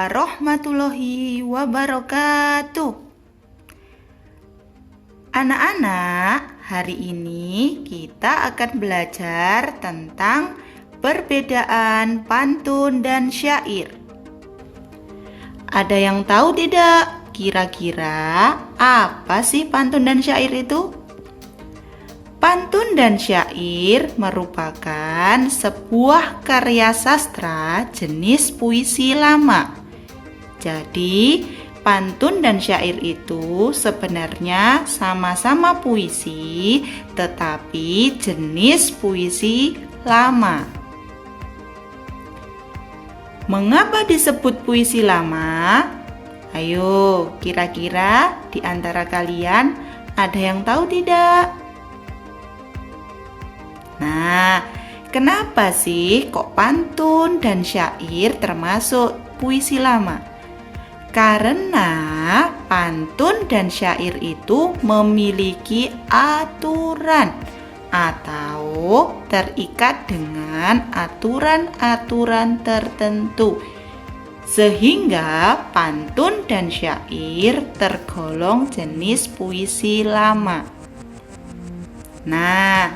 warahmatullahi wabarakatuh. Anak-anak, hari ini kita akan belajar tentang perbedaan pantun dan syair. Ada yang tahu tidak? Kira-kira apa sih pantun dan syair itu? Pantun dan syair merupakan sebuah karya sastra jenis puisi lama. Jadi, pantun dan syair itu sebenarnya sama-sama puisi, tetapi jenis puisi lama. Mengapa disebut puisi lama? Ayo, kira-kira di antara kalian ada yang tahu tidak? Nah, kenapa sih kok pantun dan syair termasuk puisi lama? Karena pantun dan syair itu memiliki aturan atau terikat dengan aturan-aturan tertentu, sehingga pantun dan syair tergolong jenis puisi lama. Nah,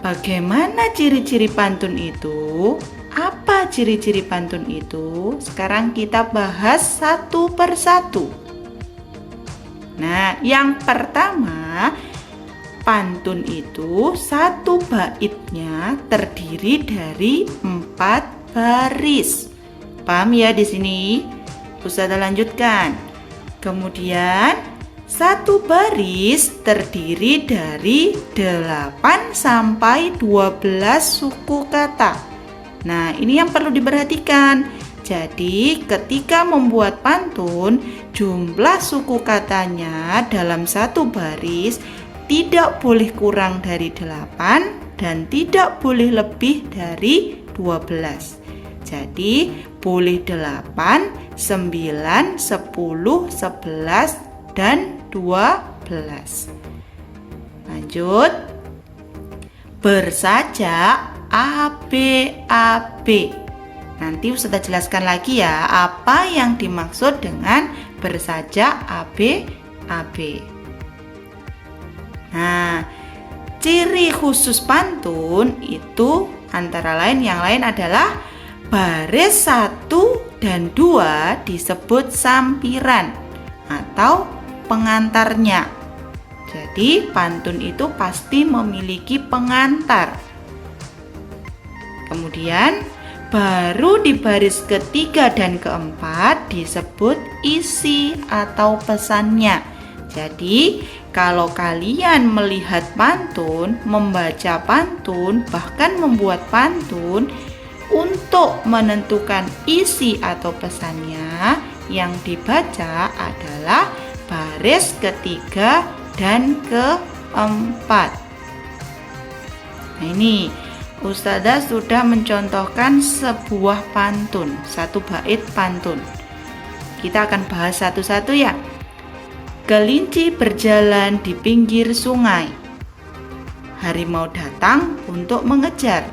bagaimana ciri-ciri pantun itu? Apa ciri-ciri pantun itu? Sekarang kita bahas satu persatu. Nah, yang pertama, pantun itu satu baitnya terdiri dari 4 baris. Paham ya di sini? Ustazah lanjutkan. Kemudian satu baris terdiri dari 8 sampai 12 suku kata. Nah, ini yang perlu diperhatikan. Jadi, ketika membuat pantun, jumlah suku katanya dalam satu baris tidak boleh kurang dari 8 dan tidak boleh lebih dari 12. Jadi, boleh 8, 9, 10, 11, dan 12. Lanjut. Bersajak ABAB. Nanti Ustazah jelaskan lagi ya apa yang dimaksud dengan bersajak ABAB. Nah, ciri khusus pantun itu antara lain adalah baris 1 dan 2 disebut sampiran atau pengantarnya. Jadi pantun itu pasti memiliki pengantar. Kemudian baru di baris ketiga dan keempat disebut isi atau pesannya. Jadi kalau kalian melihat pantun, membaca pantun, bahkan membuat pantun, untuk menentukan isi atau pesannya yang dibaca adalah baris ketiga dan keempat. Nah, ini Ustazah sudah mencontohkan sebuah pantun, satu bait pantun. Kita akan bahas satu-satu ya. Kelinci berjalan di pinggir sungai. Harimau datang untuk mengejar.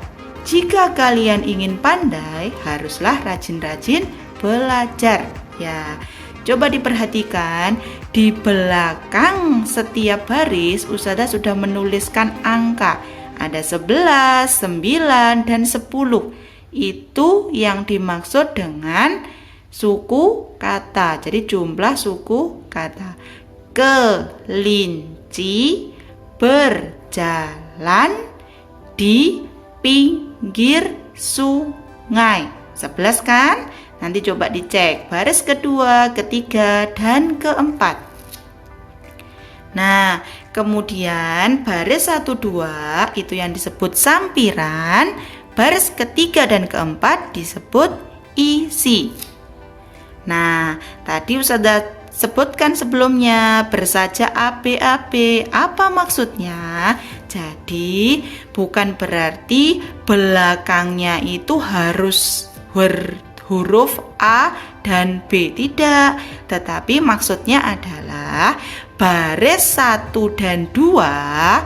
Jika kalian ingin pandai, haruslah rajin-rajin belajar. Ya, coba diperhatikan, di belakang setiap baris Ustazah sudah menuliskan angka. Ada 11, 9, dan 10. Itu yang dimaksud dengan suku kata. Jadi jumlah suku kata. Kelinci berjalan di pinggir sungai. 11 kan? Nanti coba dicek baris kedua, ketiga, dan keempat. Nah, kemudian baris 1, 2 itu yang disebut sampiran. Baris ketiga dan keempat disebut isi. Nah, tadi Ustazah sebutkan sebelumnya bersajak ABAB. Apa maksudnya? Jadi bukan berarti belakangnya itu harus huruf A dan B, tidak. Tetapi maksudnya adalah baris 1 dan 2,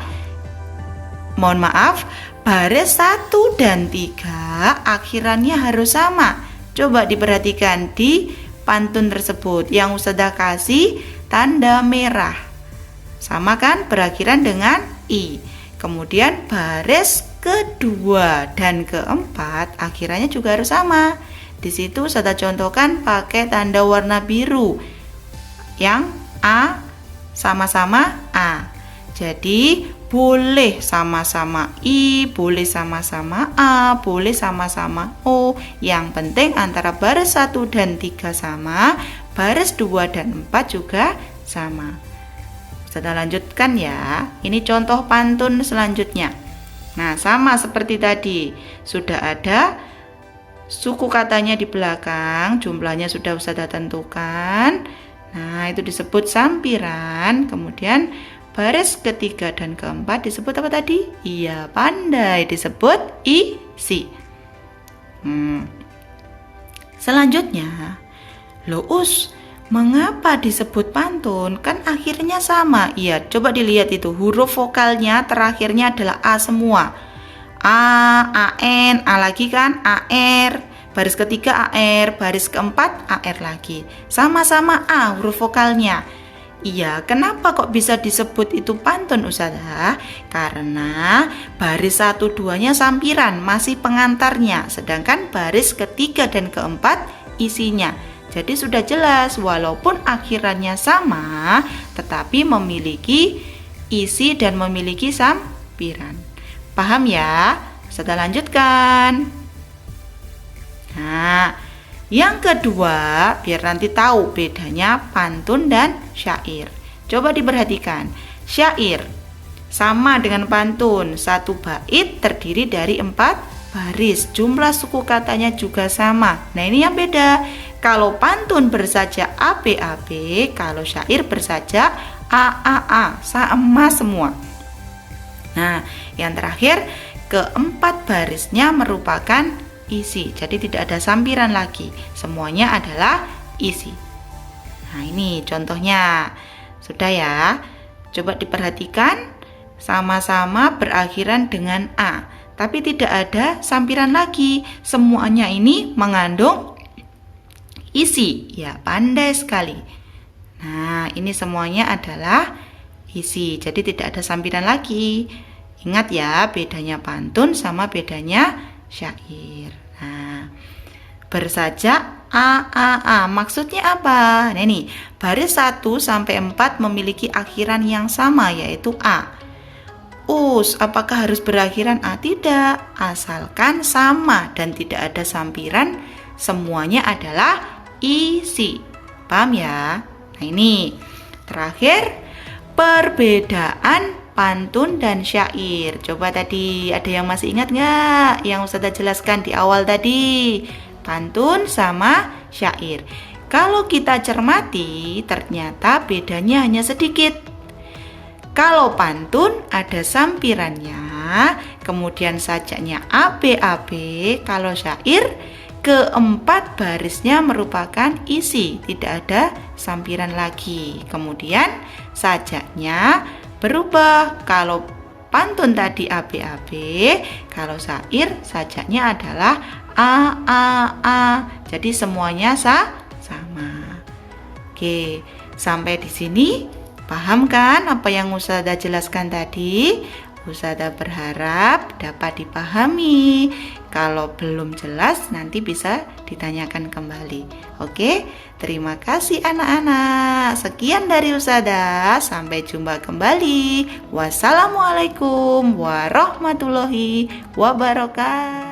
baris 1 dan 3 akhirannya harus sama. Coba diperhatikan di pantun tersebut yang Ustazah kasih tanda merah. Sama kan, berakhiran dengan I. Kemudian baris kedua dan keempat akhirannya juga harus sama. Di situ Ustazah contohkan pakai tanda warna biru. Yang A sama-sama A. Jadi boleh sama-sama I, boleh sama-sama A, boleh sama-sama O. Yang penting antara baris 1 dan 3 sama, baris 2 dan 4 juga sama. Kita lanjutkan ya. Ini contoh pantun selanjutnya. Nah, sama seperti tadi. Sudah ada suku katanya di belakang, jumlahnya sudah Ustazah tentukan. Nah, itu disebut sampiran. Kemudian baris ketiga dan keempat disebut apa tadi? Iya, pandai, disebut isi. Selanjutnya, Us, mengapa disebut pantun? Kan akhirnya sama. Iya, coba dilihat itu. Huruf vokalnya terakhirnya adalah A semua. A, AN, A lagi kan, AR. Baris ketiga AR, baris keempat AR lagi. Sama-sama A huruf vokalnya. Iya, kenapa kok bisa disebut itu pantun Ustazah? Karena baris 1-2-nya sampiran, masih pengantarnya. Sedangkan baris ketiga dan keempat isinya. Jadi sudah jelas, walaupun akhirannya sama, tetapi memiliki isi dan memiliki sampiran. Paham ya? Ustazah lanjutkan. Nah, yang kedua, biar nanti tahu bedanya pantun dan syair. Coba diperhatikan. Syair sama dengan pantun. 1 bait terdiri dari 4 baris. Jumlah suku katanya juga sama. Nah, ini yang beda. Kalau pantun bersaja AB-AB, kalau syair bersaja AAA, sama semua. Nah, yang terakhir, keempat barisnya merupakan isi, jadi tidak ada sampiran lagi, semuanya adalah isi. Nah, ini contohnya. Sudah ya? Coba diperhatikan, sama-sama berakhiran dengan A, tapi tidak ada sampiran lagi. Semuanya ini mengandung isi. Ya, pandai sekali. Nah, ini semuanya adalah isi, jadi tidak ada sampiran lagi. Ingat ya, bedanya pantun sama bedanya syair. Nah, bersaja A. Maksudnya apa? Nah, ini baris 1 sampai 4 memiliki akhiran yang sama, yaitu A. Us, apakah harus berakhiran A? Tidak, asalkan sama dan tidak ada sampiran, semuanya adalah isi. Paham ya? Nah, ini terakhir, perbedaan pantun dan syair. Coba tadi ada yang masih ingat nggak yang Ustazah jelaskan di awal tadi? Pantun sama syair. Kalau kita cermati, ternyata bedanya hanya sedikit. Kalau pantun ada sampirannya, kemudian sajaknya AB-AB. Kalau syair, keempat barisnya merupakan isi, tidak ada sampiran lagi. Kemudian sajaknya berubah. Kalau pantun tadi AB-AB, kalau syair sajaknya adalah A. Jadi semuanya sama. Oke, sampai di sini paham kan apa yang Ustazah jelaskan tadi? Ustazah berharap dapat dipahami. Kalau belum jelas nanti bisa ditanyakan kembali. Oke, terima kasih anak-anak. Sekian dari Ustazah. Sampai jumpa kembali. Wassalamualaikum warahmatullahi wabarakatuh.